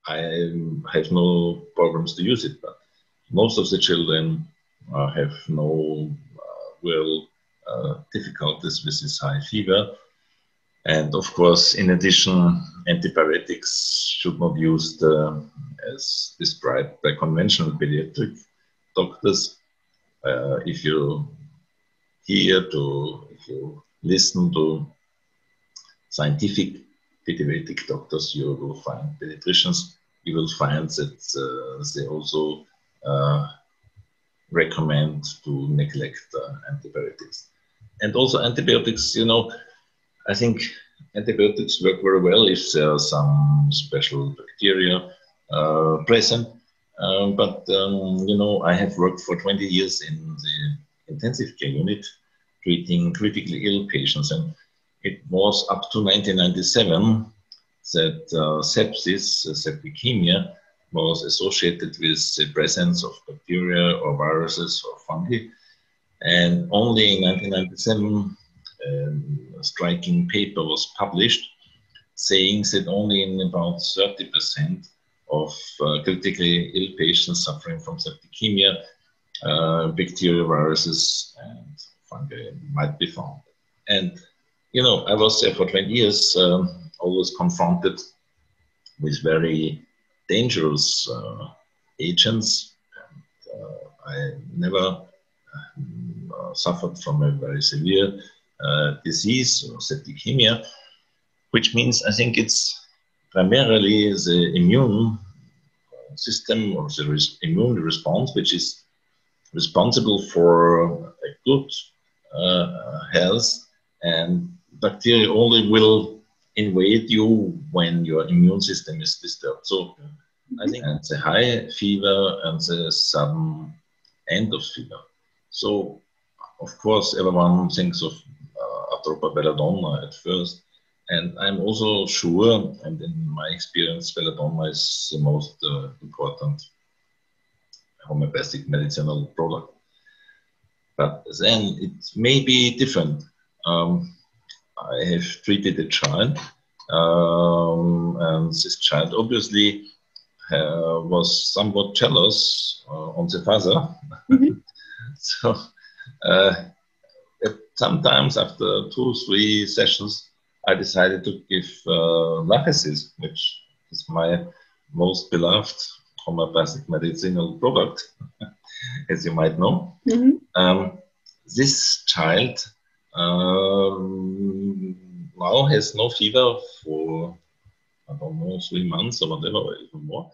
I have no problems to use it, but most of the children have no real difficulties with this high fever. And of course, in addition, antibiotics should not be used as prescribed by conventional pediatric doctors. If you listen to scientific pediatric doctors, you will find pediatricians, you will find that they also recommend to neglect antibiotics. And also antibiotics, you know, I think antibiotics work very well if there are some special bacteria present. You know, I have worked for 20 years in the intensive care unit treating critically ill patients, and it was up to 1997 that sepsis, septicemia, was associated with the presence of bacteria or viruses or fungi. And only in 1997, a striking paper was published saying that only in about 30% of critically ill patients suffering from septicemia, bacteria, viruses, and fungi might be found. And, you know, I was there for 20 years, always confronted with very dangerous agents. And, I never suffered from a very severe disease or septicemia, which means I think it's primarily the immune system or the immune response which is responsible for a good health, and bacteria only will invade you when your immune system is disturbed. So I think it's a high fever and the sudden end of fever. So of course everyone thinks of Atropa belladonna at first, and I'm also sure, and in my experience, belladonna is the most important homeopathic medicinal product. But then it may be different. I have treated a child, and this child obviously was somewhat jealous on the father. So sometimes after 2-3 sessions, I decided to give Lachesis, which is my most beloved homeopathic medicinal product, as you might know. This child now has no fever for, I don't know, 3 months or whatever, or even more.